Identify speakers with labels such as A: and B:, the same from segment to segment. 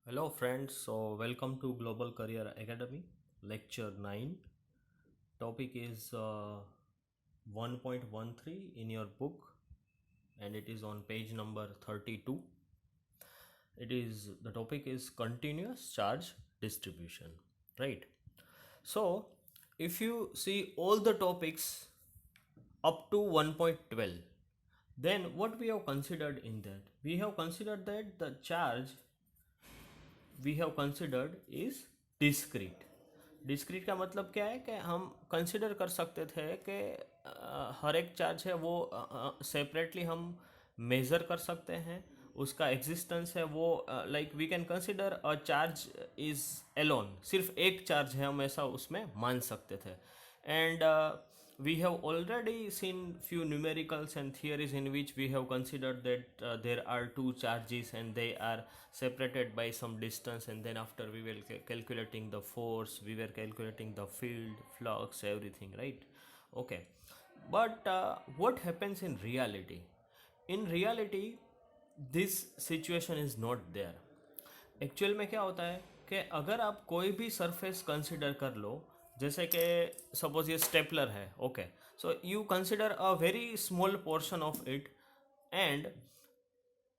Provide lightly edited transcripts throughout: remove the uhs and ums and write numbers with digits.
A: Hello friends, so welcome to Global Career Academy, lecture 9. Topic is 1.13 in your book and it is on page number 32. The topic is continuous charge distribution, right? So if you see all the topics up to 1.12, then what we have considered in that? We have considered that the charge we have considered is discrete. Discrete का मतलब क्या है कि हम consider कर सकते थे कि हर एक चार्ज है वो सेपरेटली हम मेज़र कर सकते हैं, उसका एग्जिस्टेंस है वो like we can consider a charge is alone, सिर्फ एक चार्ज है हम ऐसा उसमें मान सकते थे. And we have already seen few numericals and theories in which we have considered that there are two charges and they are separated by some distance, and then after we were calculating the force, we were calculating the field, flux, everything, right? Okay, but what happens in reality? In reality, this situation is not there. Actual में क्या होता है कि अगर आप कोई भी surface consider कर लो, जैसे कि सपोज ये स्टेपलर है, okay, so you consider a very small portion of it, and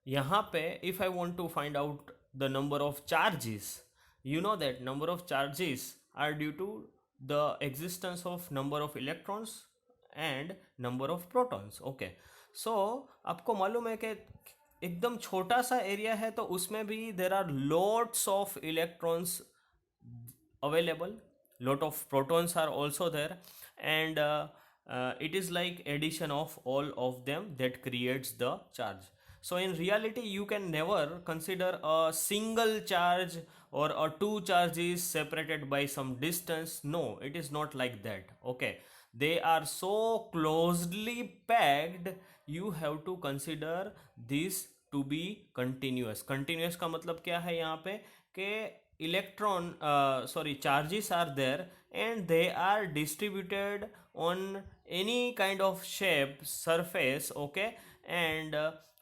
A: यहाँ पे if I want to find out the number of charges, you know that number of charges are due to the existence of number of electrons and number of protons. Okay, so आपको मालूम है कि एकदम छोटा सा area है तो उसमें भी there are lots of electrons available, lot of protons are also there, and it is like addition of all of them that creates the charge. So in reality you can never consider a single charge or a two charges separated by some distance. No, it is not like that. Okay, they are so closely packed, you have to consider this to be continuous. Continuous का मतलब क्या है यहाँ पे कि charges are there and they are distributed on any kind of shape surface. Okay, and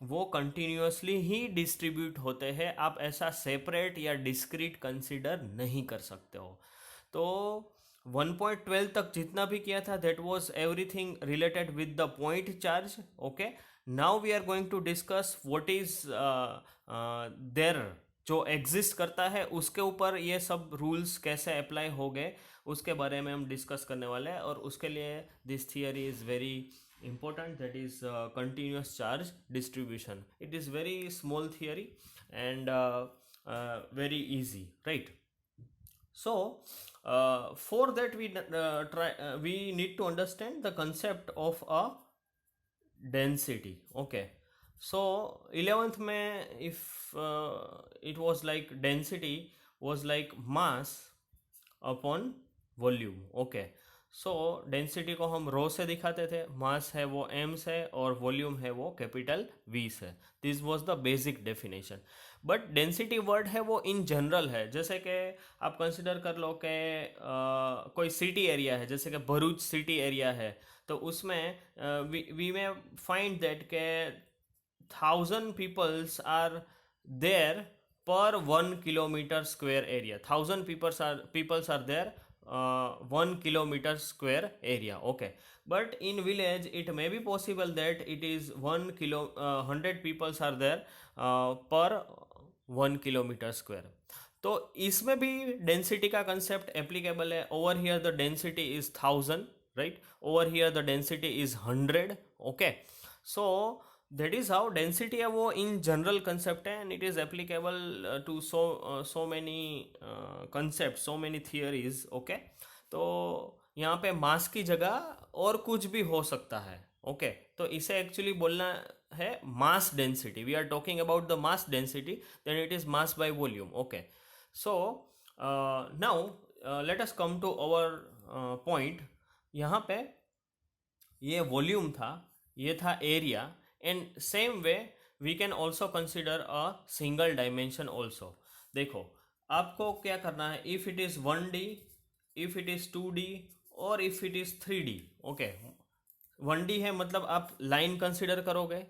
A: वो continuously ही distribute होते हैं, आप ऐसा सेपरेट या डिस्क्रीट कंसिडर नहीं कर सकते हो. तो 1.12 तक जितना भी किया था that was everything related with the point charge. Okay, now we are going to discuss what is there, जो एग्जिस्ट करता है उसके ऊपर ये सब रूल्स कैसे अप्लाई हो गए उसके बारे में हम डिस्कस करने वाले हैं. और उसके लिए this theory is very important, that is continuous charge distribution. It is very small theory and very easy, right? So for that we need to understand the concept of a density. Okay, so 11th में if it was like density was like mass upon volume. Okay, so density को हम रो से दिखाते थे, मास है वो M से और वॉल्यूम है वो कैपिटल वी से. This was the basic definition. But density word है वो इन जनरल है. जैसे कि आप कंसिडर कर लो कि कोई सिटी एरिया है, जैसे कि भरूच सिटी एरिया है, तो उसमें वी मे फाइंड दैट के 1000 peoples are there per 1 kilometer square area. 1000 peoples are there 1 kilometer square area. Okay, but in village it may be possible that it is 100 peoples are there per 1 kilometer square. तो इसमें भी density का concept applicable है. Over here the density is 1000, right? Over here the density is 100. Okay, so that is how density है वो in general concept है and it is applicable to so many concepts, so many theories. Okay, तो यहाँ पे मास की जगह और कुछ भी हो सकता है. ओके, तो इसे एक्चुअली बोलना है mass density. We are talking about the mass density, then it is mass by volume. Okay, so now let us come to our point. यहाँ पे ये वॉल्यूम था, ये था area, and same way we can also consider a single dimension also. देखो आपको क्या करना है, if it is 1D, if it is 2D or if it is 3D. okay, 1D है मतलब आप लाइन कंसिडर करोगे,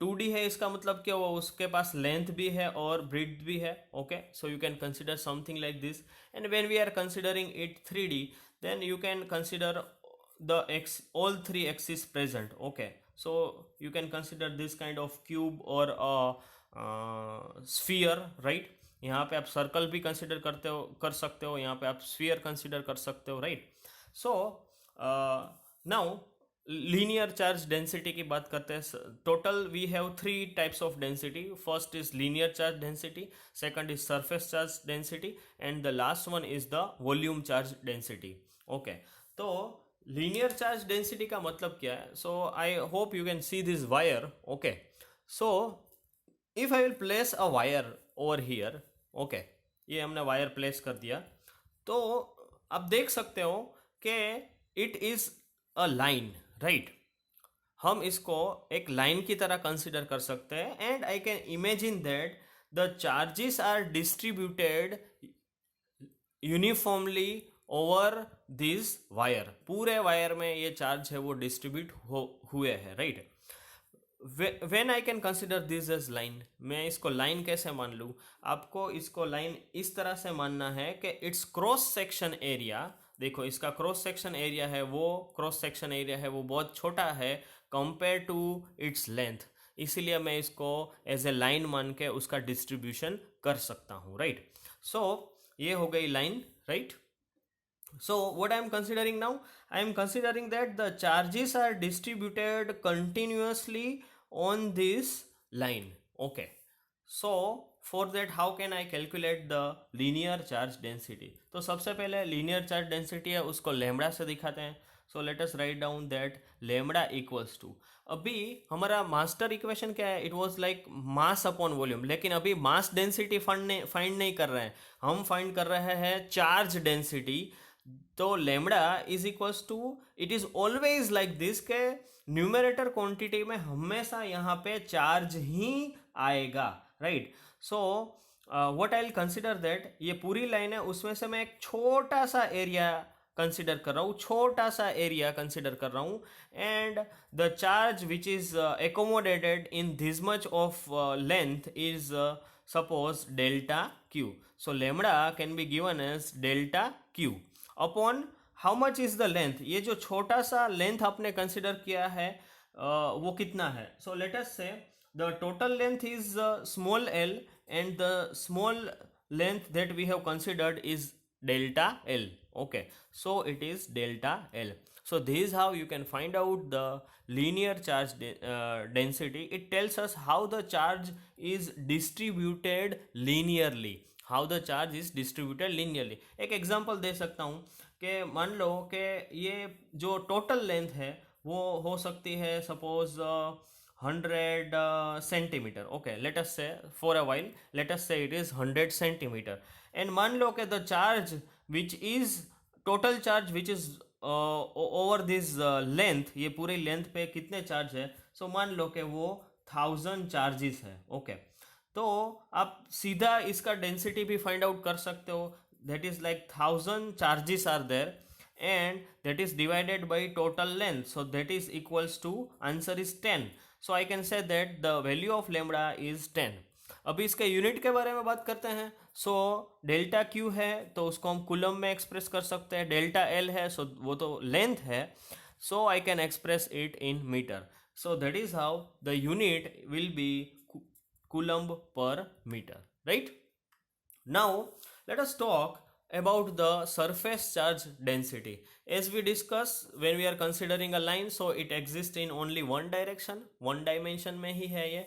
A: 2D है इसका मतलब क्या हुआ, उसके पास लेंथ भी है और ब्रीथ भी है. Okay, so you can consider something like this. And when we are considering it 3D, then you can consider the all three axes present. Okay, so you can consider this kind of cube or a sphere, right? यहाँ पे आप circle भी consider कर सकते हो, यहाँ पे आप स्फीयर कंसिडर कर सकते हो, right? So now linear charge density की बात करते हैं. Total we have three types of density. First is linear charge density, second is surface charge density, and the last one is the volume charge density. Okay, तो linear charge density का मतलब क्या है? So I hope you can see this wire. Okay, so if I will place a wire over here. Okay, ये हमने wire place कर दिया, तो आप देख सकते हो कि it is a line, right? हम इसको एक लाइन की तरह कंसिडर कर सकते हैं. And I can imagine that the charges are distributed uniformly over this wire. पूरे वायर में ये चार्ज है वो डिस्ट्रीब्यूट हुए हैं, right? When I can consider this as line, मैं इसको लाइन कैसे मान लूँ? आपको इसको लाइन इस तरह से मानना है कि इट्स क्रॉस सेक्शन एरिया, देखो इसका क्रॉस सेक्शन एरिया है, वो बहुत छोटा है कंपेयर टू इट्स लेंथ. इसीलिए मैं इसको एज ए लाइन मान के उसका डिस्ट्रीब्यूशन कर सकता हूँ, राइट? सो ये हो गई line, right? So what I am considering now? I am considering that the charges are distributed continuously on this line. Okay. So for that how can I calculate the linear charge density? तो सबसे पहले linear charge density है उसको lambda से दिखाते हैं. So let us write down that lambda equals to, अभी हमारा मास्टर इक्वेशन क्या है? It was like mass upon volume, लेकिन अभी मास डेंसिटी फाइंड नहीं कर रहे हैं, हम फाइंड कर रहे हैं चार्ज डेंसिटी. तो lambda is equals to, it is always like this के न्यूमरेटर क्वांटिटी में हमेशा यहाँ पे चार्ज ही आएगा, right? So what I will consider that ये पूरी लाइन है, उसमें से मैं एक छोटा सा एरिया कंसिडर कर रहा हूँ, and the charge which is accommodated in this much of length is suppose delta Q. So lambda can be given as delta Q upon how much is the length. ये जो छोटा सा length आपने consider किया है वो कितना है? सो let us say the total length is small L and the small length that we have considered is delta L. Okay, so it is delta L. So this is how you can find out the linear charge density. It tells us how the charge is distributed linearly. एक example दे सकता हूँ कि मान लो कि ये जो total length है वो हो सकती है suppose 100 centimeter. Okay, let us say for a while let us say it is 100 centimeter. And मान लो कि the charge which is total charge which is over this length, ये पूरी लेंथ पे कितने चार्ज है? सो मान लो कि वो 1000 चार्जेस है. ओके, तो आप सीधा इसका डेंसिटी भी फाइंड आउट कर सकते हो. That is like 1000 charges are there and that is divided by total length, so that is equals to answer is 10. So I can say that the value of lambda is 10. अभी इसके unit के बारे में बात करते हैं. सो delta Q है तो उसको हम कूलम में एक्सप्रेस कर सकते हैं. डेल्टा एल है सो वो तो लेंथ है, so I can express it in meter. So that is how the unit will be coulomb per meter, right? Now let us talk about the surface charge density. As we discuss, when we are considering a line, so it exists in only one direction, one dimension में ही है ये.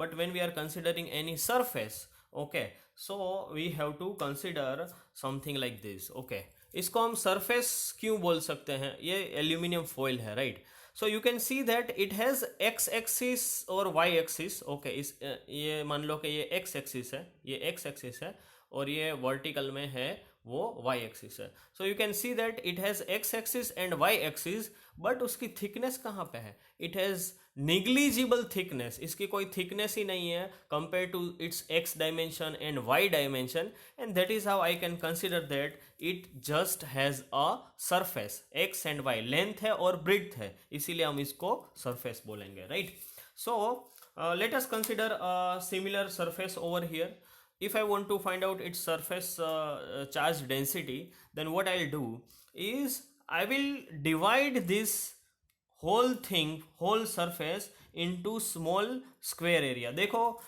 A: But when we are considering any surface, okay, so we have to consider something like this. Okay, इसको हम surface क्यों बोल सकते हैं? ये एल्यूमिनियम फॉइल है, right? So you can see that it has x axis और y axis. Okay, इस ये मान लो कि ये x axis है, ये x axis है, और ये वर्टिकल में है वो y एक्सिस है. सो you can see that it has x axis and y axis, but उसकी थिकनेस कहाँ पे है? इट हैज़ निग्लिजिबल थिकनेस, इसकी कोई थिकनेस ही नहीं है compare to its x dimension and y dimension. And that is how I can consider that it just has a surface. x and y length है और ब्रेड्थ है, इसीलिए हम इसको सरफेस बोलेंगे, right? So Let us consider a similar surface over here. If I want to find out its surface charge density, then what I'll do is I will divide this whole surface into small square area. देखो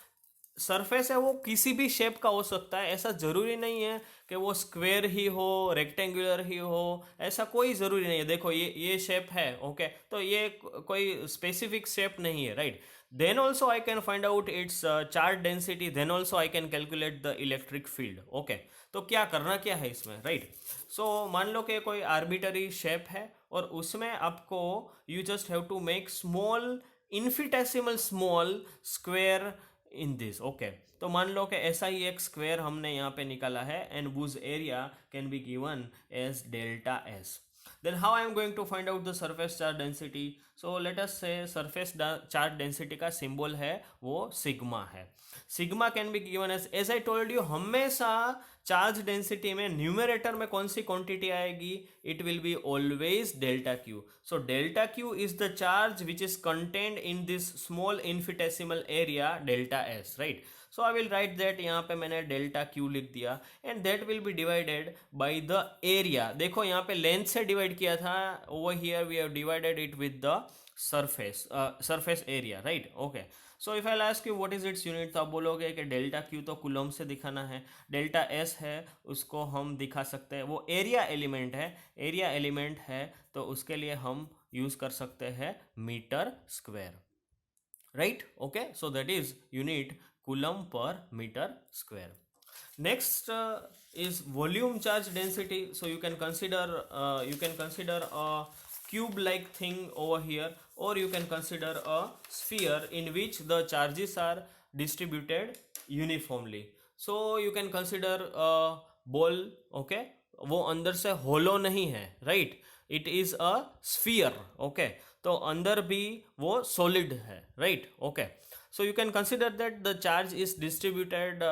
A: surface है वो किसी भी shape का हो सकता है, ऐसा ज़रूरी नहीं है कि वो स्क्वेयर ही हो, रेक्टेंगुलर ही हो, ऐसा कोई ज़रूरी नहीं है. देखो ये शेप है, ओके, तो ये कोई स्पेसिफिक शेप नहीं है, right. Then also I can find out its charge density, then also I can calculate the electric field, okay. तो क्या है इसमें, राइट. सो मान लो कि कोई आर्बिटरी शेप है और उसमें आपको you just have to make small infinitesimal small square in this, okay. तो मान लो कि ऐसा ही एक स्क्वायर हमने यहाँ पे निकाला है and whose area can be given as delta S. Then how I am going to find out the surface charge density. So let us say surface charge density का सिंबल है वो सिग्मा है. Sigma can be given as I told you, हमेशा charge density में numerator में कौन सी quantity आएगी, it will be always delta Q. So delta Q is the charge which is contained in this small infinitesimal area delta S, right. So I will write that, यहाँ पे मैंने delta Q लिख दिया and that will be divided by the area. देखो यहाँ पे length से divide किया था, over here we have divided it with the surface area, right, okay. So if I ask you what is its unit, तो आप बोलोगे कि डेल्टा क्यू तो कूलम से दिखाना है, डेल्टा एस है उसको हम दिखा सकते हैं, वो एरिया एलिमेंट है तो उसके लिए हम यूज कर सकते हैं metre square, right, okay. So that is unit coulomb per meter square. Next is volume charge density. So you can consider a cube like thing over here, or you can consider a sphere in which the charges are distributed uniformly. So you can consider a ball, okay. वो अंदर से hollow नहीं है, right, it is a sphere, okay. तो अंदर भी वो solid है, right, okay. So you can consider that the charge is distributed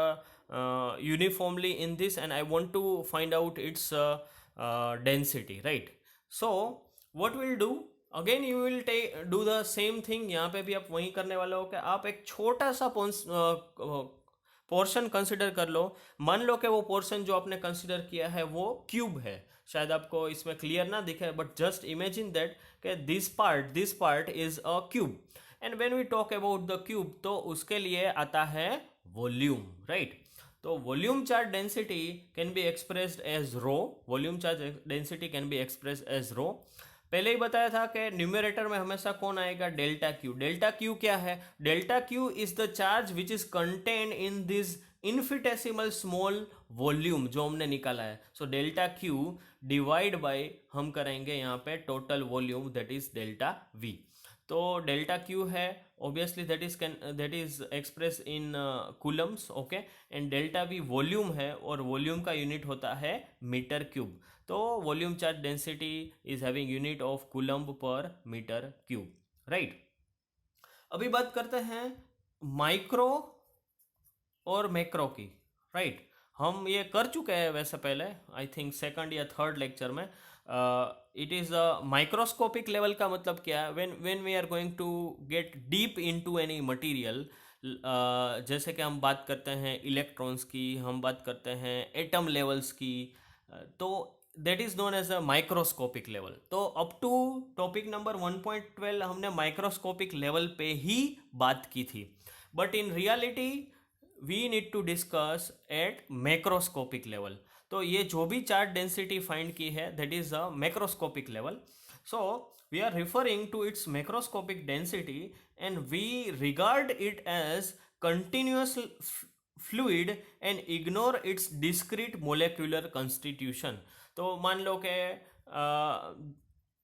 A: uniformly in this and I want to find out its density, right. So what will do, again you will do the same thing. यहाँ पे भी आप वही करने वाले हो कि आप एक छोटा सा पोर्शन कंसिडर कर लो. मान लो कि वो पोर्शन जो आपने कंसिडर किया है वो क्यूब है. शायद आपको इसमें क्लियर ना दिखे, बट जस्ट इमेजिन दैट कि this part is a cube. And when we talk about the cube, तो उसके लिए आता है वॉल्यूम, राइट. तो volume charge density can be expressed as rho. Volume charge density can be expressed as rho. पहले ही बताया था कि न्यूमरेटर में हमेशा कौन आएगा, डेल्टा क्यू. डेल्टा क्यू क्या है, delta Q is the charge which is contain in this infinitesimal small volume जो हमने निकाला है. So delta Q divide by हम करेंगे यहाँ पे total volume, that is delta V. तो डेल्टा क्यू है obviously, that is express in coulombs, okay. And delta V volume है और वॉल्यूम का यूनिट होता है मीटर क्यूब. तो volume charge density is having unit of coulomb पर metre cube, right. अभी बात करते हैं माइक्रो और मैक्रो की, राइट. हम ये कर चुके हैं वैसे पहले, आई थिंक सेकंड या थर्ड लेक्चर में. It is a microscopic level का मतलब क्या है, when we are going to get deep into any material. जैसे कि हम बात करते हैं इलेक्ट्रॉन्स की, हम बात करते हैं एटम लेवल्स की, तो that is known as a microscopic level. तो अप टू टॉपिक नंबर 1.12 हमने माइक्रोस्कोपिक लेवल पे ही बात की थी, but in reality we need to discuss at macroscopic level. तो ये जो भी चार्ज डेंसिटी फाइंड की है that is a macroscopic level. So we are referring to its macroscopic density and we regard it as continuous fluid and ignore its discrete molecular constitution. तो मान लो कि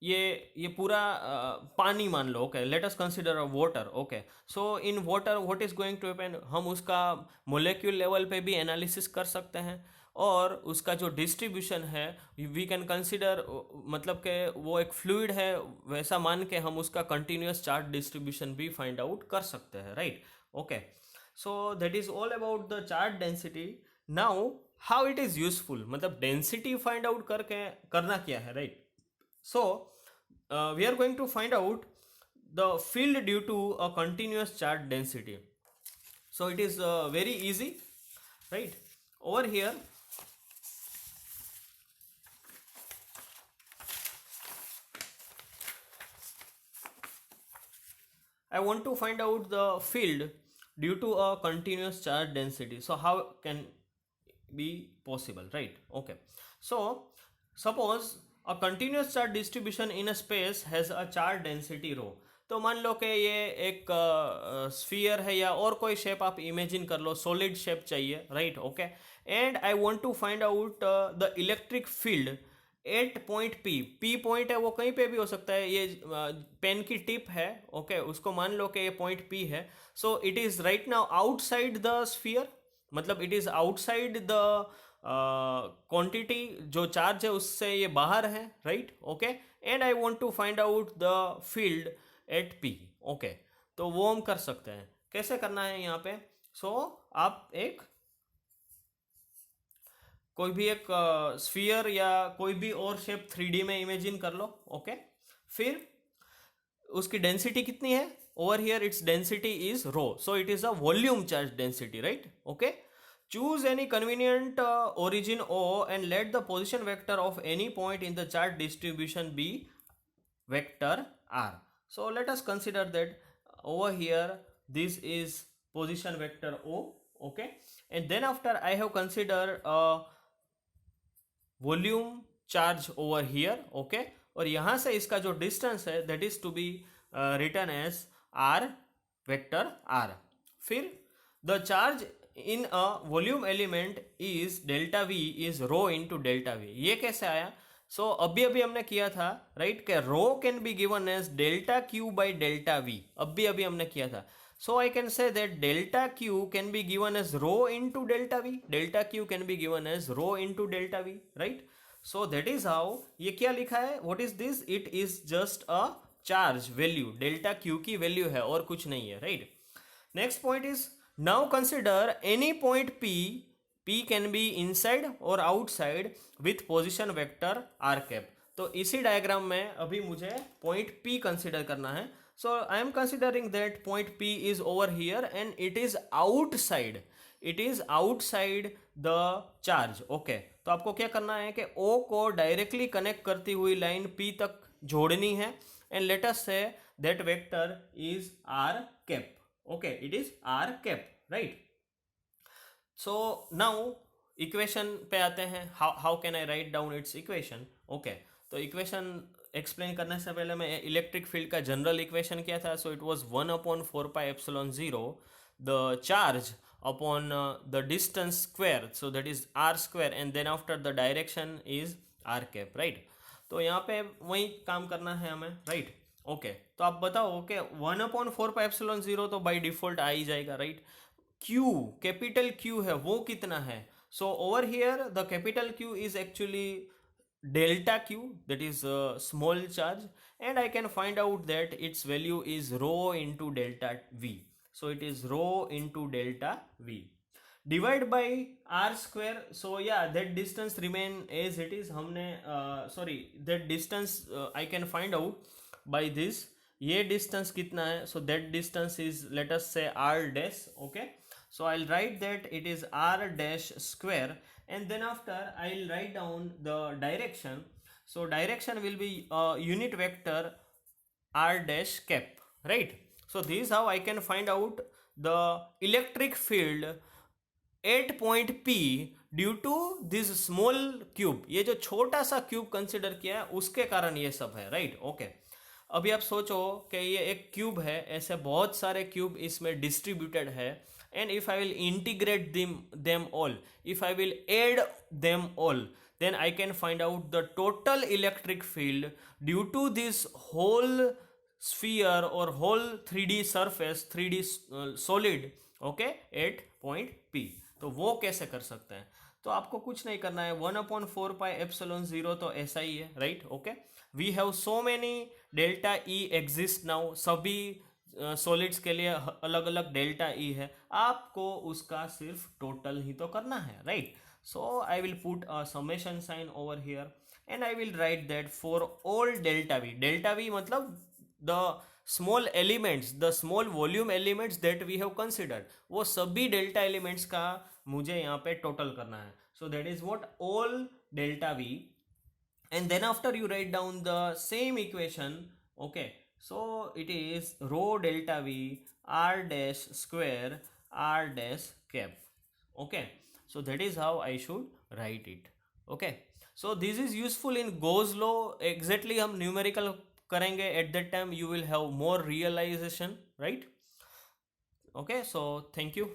A: ये पूरा पानी मान लो, ओके. Let us consider a water, okay. So in water what is going to happen, हम उसका मोलेक्यूल लेवल पे भी एनालिसिस कर सकते हैं और उसका जो डिस्ट्रीब्यूशन है वी कैन कंसिडर, मतलब कि वो एक फ्लूइड है वैसा मान के हम उसका कंटिन्यूअस चार्ज डिस्ट्रीब्यूशन भी फाइंड आउट कर सकते हैं, right, okay. So that is all about the charge density. Now how it is useful, मतलब डेंसिटी फाइंड आउट करके करना क्या है, right. So we are going to find out the field due to a continuous charge density. So it is very easy, right? Over here I want to find out the field due to a continuous charge density. So how can be possible, right? Okay. So suppose a continuous charge distribution in a space has a charge density rho. तो मान लो कि ये एक sphere है या और कोई शेप आप इमेजिन कर लो, सॉलिड शेप चाहिए, right? Okay, and I want to find out the electric field at point P point है वो कहीं पे भी हो सकता है, ये पेन की टिप है, ओके, उसको मान लो कि ये पॉइंट पी है. So it is right now outside the sphere, मतलब it is outside the quantity, जो चार्ज है उससे ये बाहर है, right? Okay, and I want to find out the field at P. Okay, तो वो हम कर सकते हैं. कैसे करना है यहाँ पे? सो आप एक कोई भी एक स्फीयर या कोई भी और शेप 3D में इमेजिन कर लो. ओके, फिर उसकी डेंसिटी कितनी है? Over here its density is rho, so it is a volume charge density, right? Okay, choose any convenient origin O and let the position vector of any point in the charge distribution be vector R. So let us consider that over here this is position vector O, okay, and then after I have considered a volume charge over here, okay, और यहाँ से इसका जो distance है that is to be written as R vector R. फिर the charge in a volume element is delta V is rho into delta V. ये कैसे आया? सो अभी अभी हमने किया था, राइट, कि rho can be given as delta Q by delta V. अभी अभी हमने किया था. So I can say that delta q can be given as rho into delta v. Delta q can be given as rho into delta v, right? So that is how ये क्या लिखा है? What is this? It is just a charge value. Delta q की value है और कुछ नहीं है, right? Next point is now consider any point p. P can be inside or outside with position vector r cap. तो इसी diagram में अभी मुझे पॉइंट p कंसिडर करना है. So I am considering that point P is over here and it is outside. It is outside the charge. Okay. तो आपको क्या करना है कि O को डायरेक्टली कनेक्ट करती हुई लाइन P तक जोड़नी है. And let us say that vector is R cap. Okay. It is R cap. Right. So now equation पे आते हैं. How can I write down its equation? Okay. तो equation explain करने से पहले मैं इलेक्ट्रिक फील्ड का जनरल इक्वेशन क्या था? So it was 1/4πε0 the charge upon the distance square, so that is R square, and then after the direction is R cap, right? तो यहाँ पे वही काम करना है हमें, राइट? ओके, तो आप बताओ कि 1/4πε0 तो बाई डिफॉल्ट आ ही जाएगा, राइट? क्यू, कैपिटल क्यू है, वो कितना है? So over here the capital Q is actually delta q, that is a small charge, and I can find out that its value is rho into delta v. So it is rho into delta v. Divide by r square. So yeah, that distance remain as it is. हमने sorry, that distance I can find out by this. ये distance कितना है? So that distance is, let us say, r dash. Okay, so I'll write that it is r dash square, and then after I'll write down the direction. So direction will be unit vector r dash cap, right? So this is how I can find out the electric field at point P due to this small cube. ये जो छोटा सा cube consider किया है उसके कारण ये सब है, राइट? ओके, अभी आप सोचो कि ये एक क्यूब है, ऐसे बहुत सारे क्यूब इसमें डिस्ट्रीब्यूटेड है, and if I will integrate them all, if I will add them all, then I can find out the total electric field due to this whole sphere or whole 3D surface, 3D solid, okay, at point P. तो वो कैसे कर सकते हैं? तो आपको कुछ नहीं करना है. 1/4πε0 तो ऐसा ही है, right? Okay, we have so many delta E exist now. सभी सॉलिड्स के लिए अलग अलग डेल्टा ई है. आपको उसका सिर्फ टोटल ही तो करना है, right? So I will put a summation sign over here and I will write that for all delta V. Delta V मतलब the small elements, the small volume elements that we have considered, वो सभी delta elements का मुझे यहाँ पे total करना है. सो that is what all delta we, and then after you write down the same equation. Okay, so it is rho delta v r dash square r dash cap. Okay, so that is how I should write it. Okay, so this is useful in Gauss law. Exactly हम numerical करेंगे, at that time you will have more realization, right? Okay, so thank you.